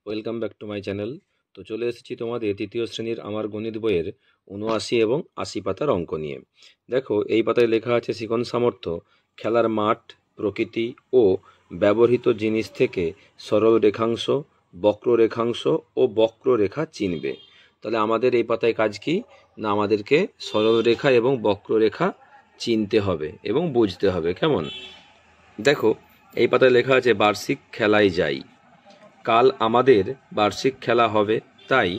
Welcome back to my channel. তো চলে এসেছি তোমাদের তৃতীয় শ্রেণীর আমার গণিত বইয়ের ৭৯ এবং ৮০ পাতার অঙ্ক নিয়ে। দেখো, এই পাতায় লেখা আছে শিখন সামর্থ্য, খেলার মাঠ, প্রকৃতি ও ব্যবহৃত জিনিস থেকে সরল রেখাংশ, বক্ররেখাংশ ও বক্ররেখা চিনবে। তাহলে আমাদের এই পাতায় কাজ কি না, আমাদেরকে সরল রেখা এবং বক্ররেখা চিনতে হবে এবং বুঝতে হবে। কেমন? দেখো, এই পাতায় লেখা আছে বার্ষিক খেলায় যাই। কাল আমাদের বার্ষিক খেলা হবে, তাই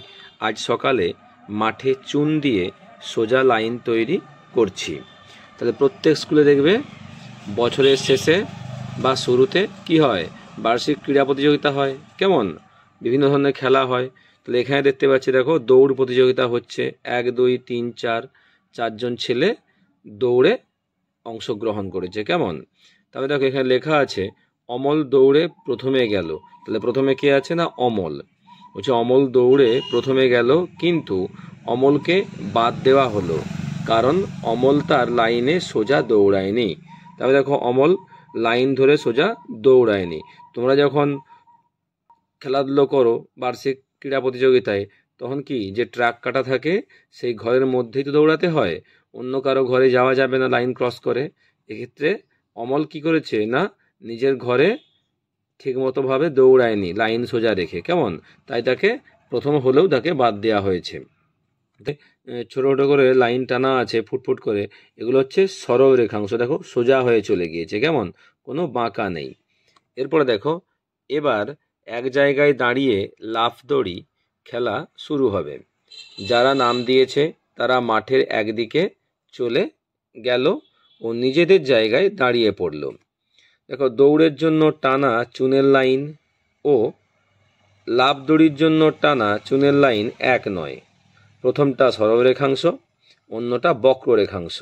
আজ সকালে মাঠে চুন দিয়ে সোজা লাইন তৈরি করছি। তাহলে প্রত্যেক স্কুলে দেখবে বছরের শেষে বা শুরুতে কি হয়, বার্ষিক ক্রীড়া প্রতিযোগিতা হয়। কেমন? বিভিন্ন ধরনের খেলা হয়। তাহলে এখানে দেখতে পাচ্ছি, দেখো দৌড় প্রতিযোগিতা হচ্ছে। 1 2 3 4 চারজন ছেলে দৌড়ে অংশগ্রহণ করেছে। কেমন? তবে দেখো, এখানে লেখা আছে অমল দৌড়ে প্রথমে গেল। তাহলে প্রথমে কে আছে না, অমল। বলছে অমল দৌড়ে প্রথমে গেল, কিন্তু অমলকে বাদ দেওয়া হলো কারণ অমল তার লাইনে সোজা দৌড়ায়নি। তবে দেখো, অমল লাইন ধরে সোজা দৌড়ায়নি। তোমরা যখন খেলাধুলো করো বার্ষিক ক্রীড়া প্রতিযোগিতায়, তখন কি যে ট্র্যাক কাটা থাকে, সেই ঘরের মধ্যেই তো দৌড়াতে হয়, অন্য কারো ঘরে যাওয়া যাবে না লাইন ক্রস করে। এক্ষেত্রে অমল কি করেছে না, নিজের ঘরে ঠিকমতোভাবে দৌড়ায়নি লাইন সোজা রেখে। কেমন? তাই তাকে প্রথম হলেও তাকে বাদ দেওয়া হয়েছে। ছোট ছোট করে লাইন টানা আছে ফুটফুট করে, এগুলো হচ্ছে সরল রেখাংশ। দেখো সোজা হয়ে চলে গিয়েছে। কেমন? কোনো বাঁকা নেই। এরপরে দেখো, এবার এক জায়গায় দাঁড়িয়ে লাফ দড়ি খেলা শুরু হবে। যারা নাম দিয়েছে তারা মাঠের একদিকে চলে গেল ও নিজেদের জায়গায় দাঁড়িয়ে পড়ল। দেখো, দৌড়ের জন্য টানা চুনের লাইন ও লাফ দড়ির জন্য টানা চুনের লাইন এক নয়। প্রথমটা সরল রেখাংশ, অন্যটা বক্র রেখাংশ।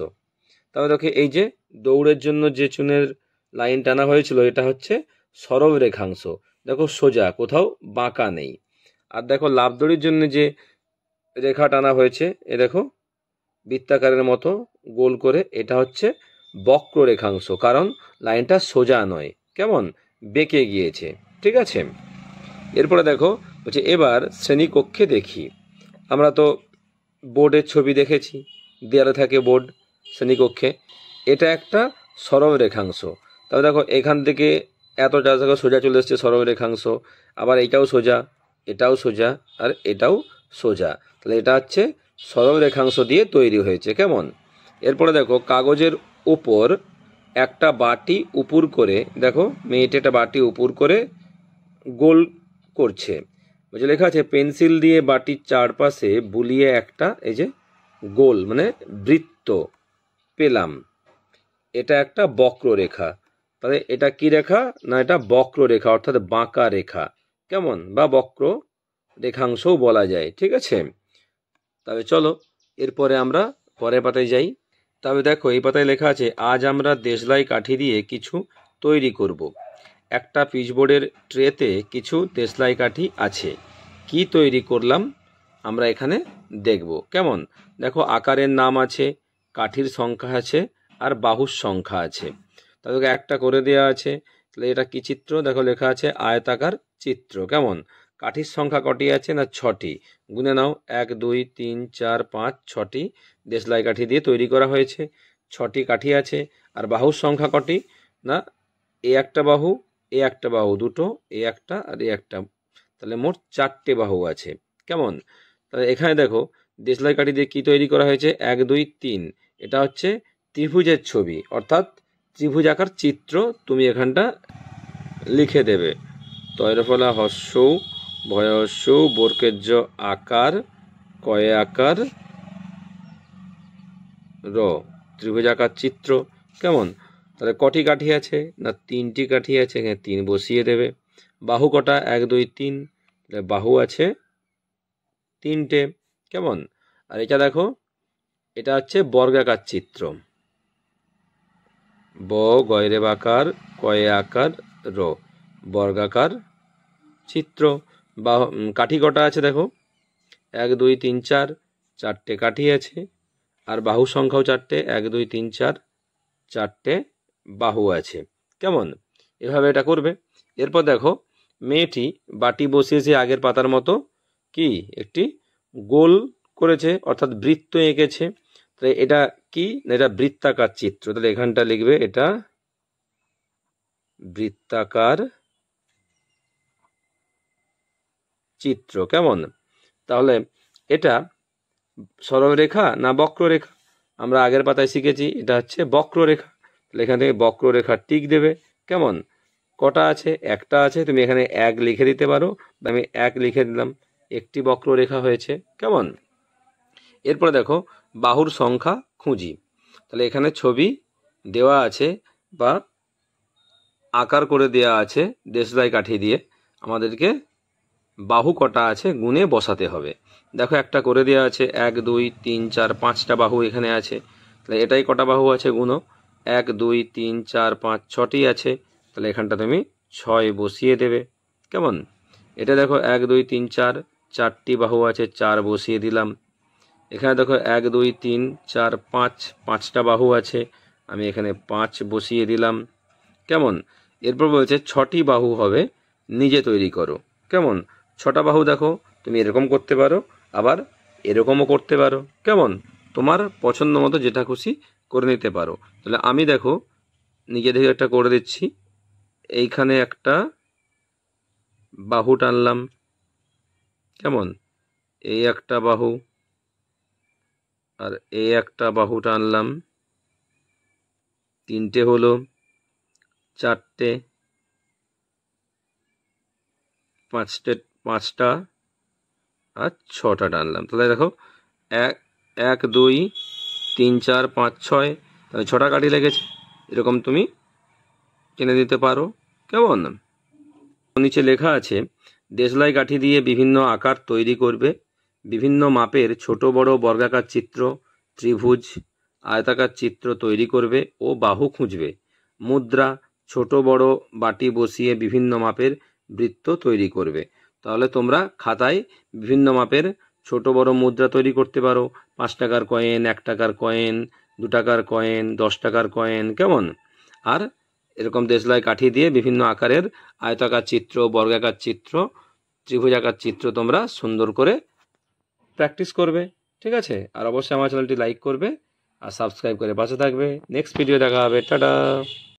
তাহলে দেখো, এই যে দৌড়ের জন্য যে চুনের লাইন টানা হয়েছিল, এটা হচ্ছে সরল রেখাংশ। দেখো সোজা, কোথাও বাঁকা নেই। আর দেখো লাফ দড়ির জন্য যে রেখা টানা হয়েছে, এ দেখো বৃত্তাকারের মতো গোল করে, এটা হচ্ছে বক্র রেখাংশ, কারণ লাইনটা সোজা নয়, কেমন বেঁকে গিয়েছে। ঠিক আছে? এরপরে দেখো বলছে এবার শ্রেণীকক্ষে দেখি। আমরা তো বোর্ডের ছবি দেখেছি, দেয়ালে থাকে বোর্ড শ্রেণীকক্ষে। এটা একটা সরল রেখাংশ। তবে দেখো, এখান থেকে এতটা জায়গা সোজা চলে এসছে সরল রেখাংশ, আবার এইটাও সোজা, এটাও সোজা, আর এটাও সোজা। তাহলে এটা হচ্ছে সরল রেখাংশ দিয়ে তৈরি হয়েছে। কেমন? এরপরে দেখো, কাগজের উপর একটা বাটি উপুর করে, দেখো মেয়েটা একটা বাটি উপুর করে গোল করছে। বলছে লেখা আছে পেন্সিল দিয়ে বাটির চারপাশে বুলিয়ে একটা এই যে গোল মানে বৃত্ত পেলাম। এটা একটা বক্ররেখা। তাহলে এটা কি রেখা না, এটা বক্ররেখা, অর্থাৎ বাঁকা রেখা। কেমন? বা বক্র রেখাংশও বলা যায়। ঠিক আছে? তবে চলো এরপরে আমরা পরের পাতায় যাই। তবে দেখো, এই পাতায় লেখা আছে আজ আমরা দেশলাই কাঠি দিয়ে কিছু তৈরি করব। একটা পিচবোর্ডের ট্রেতে কিছু দেশলাই কাঠি আছে। কি তৈরি করলাম আমরা এখানে দেখব। কেমন? দেখো, আকারের নাম আছে, কাঠির সংখ্যা আছে, আর বাহুর সংখ্যা আছে। তাদেরকে একটা করে দেওয়া আছে। তাহলে এটা কি চিত্র? দেখো লেখা আছে আয়তাকার চিত্র। কেমন? কাঠির সংখ্যা কটি আছে না, 6টি। গুনে নাও, 1 2 3 4 5 6টি দেশলাই কাঠি দিয়ে তৈরি করা হয়েছে। 6টি কাঠি আছে। আর বাহুর সংখ্যা কটি না, এ একটা বাহু, এ একটা বাহু দুটো, এ একটা আর এ একটা। তাহলে মোট 4টে বাহু আছে। কেমন? তাহলে এখানে দেখো দেশলাই কাঠি দিয়ে কি তৈরি করা হয়েছে, 1 2 3। এটা হচ্ছে ত্রিভুজের ছবি, অর্থাৎ ত্রিভুজ আকার চিত্র তুমি এখানটা লিখে দেবে। তয়রফলা হস্যৌ ভয়স্যৌ বর্কের্য আকার কয়ে আকার র, ত্রিভুজ আকার চিত্র। কেমন? তাহলে কটি কাঠি আছে না, 3টি কাঠি আছে। এখানে 3 বসিয়ে দেবে। বাহু কটা, 1 2 3। বাহু আছে 3টে। কেমন? আর এটা দেখো, এটা হচ্ছে বর্গাকার চিত্র। ব গয়রে বাকার কয়ে আকার র, বর্গাকার চিত্র। বা কাঠি কটা আছে দেখো, 1 2 3 4, 4টে কাঠি আছে। আর বাহু সংখ্যাও 4টে, 1 2 3 4, 4টে বাহু আছে। কেমন? এভাবে এটা করবে। এরপর দেখো, মেয়েটি বাটি বসিয়েছে আগের পাতার মতো কি একটি গোল করেছে, অর্থাৎ বৃত্ত এঁকেছে। তাহলে এটা কি? এটা বৃত্তাকার চিত্র। তাহলে এখানটা লিখবে এটা বৃত্তাকার চিত্র। কেমন? তাহলে এটা সরলরেখা না বক্ররেখা? আমরা আগের পাতায় শিখেছি এটা হচ্ছে বক্ররেখা। তাহলে এখান থেকে বক্ররেখা টিক দেবে। কেমন? কটা আছে? একটা আছে, তুমি এখানে 1 লিখে দিতে পারো। আমি 1 লিখে দিলাম, একটি বক্ররেখা হয়েছে। কেমন? এরপরে দেখো বাহুর সংখ্যা খুঁজি। তাহলে এখানে ছবি দেওয়া আছে বা আকার করে দেওয়া আছে দেশলাই কাঠি দিয়ে, আমাদেরকে বাহু কটা আছে গুণে বসাতে হবে। দেখো একটা করে দেওয়া আছে 1 2 3 4 5টা বাহু এখানে আছে। তাহলে এটাই কটা বাহু আছে গুণো। 1 2 3 4 5 6টি আছে। তাহলে এখানটা তুমি 6 বসিয়ে দেবে। কেমন? এটা দেখো 1 2 3 4 4টি বাহু আছে, 4 বসিয়ে দিলাম। এখানে দেখো 1 2 3 4 5 5টা বাহু আছে, আমি এখানে 5 বসিয়ে দিলাম। কেমন? এরপর বলছে 6টি বাহু হবে, নিজে তৈরি করো। কেমন? 6টা বাহু দেখো তুমি এরকম করতে পারো, আবার এরকমও করতে পারো। কেমন? তোমার পছন্দ মতো যেটা খুশি করে নিতে পারো। তাহলে আমি দেখো নিজে থেকে একটা করে দিচ্ছি। এইখানে একটা বাহু টানলাম। কেমন? এই একটা বাহু, আর এই একটা বাহু টানলাম। 3টে হলো, 4টে, 5টা আর 6টা টানলাম। তাহলে দেখো 1 2 3 4 5 6, তাহলে 6টা কাঠি লেগেছে। এরকম তুমি টেনে দিতে পারো। কেমন? নিচে লেখা আছে দেশলাই কাঠি দিয়ে বিভিন্ন আকার তৈরি করবে, বিভিন্ন মাপের ছোট বড় বর্গাকার চিত্র, ত্রিভুজ, আয়তাকার চিত্র তৈরি করবে ও বাহু খুঁজবে। মুদ্রা, ছোট বড় বাটি বসিয়ে বিভিন্ন মাপের বৃত্ত তৈরি করবে। তাহলে তোমরা খাতায় বিভিন্ন মাপের ছোট বড় মুদ্রা তৈরি করতে পারো। 5 টাকার কয়েন, 1 টাকার কয়েন, 2 টাকার কয়েন, 10 টাকার কয়েন। কেমন? আর এরকম দেশলাই কাঠি দিয়ে বিভিন্ন আকারের আয়তাকার চিত্র, বর্গাকার চিত্র, ত্রিভুজাকার চিত্র তোমরা সুন্দর করে প্র্যাকটিস করবে। ঠিক আছে? আর অবশ্যই আমার চ্যানেলটি লাইক করবে আর সাবস্ক্রাইব করে পাশে থাকবে। নেক্সট ভিডিও দেখা হবে। টাটা।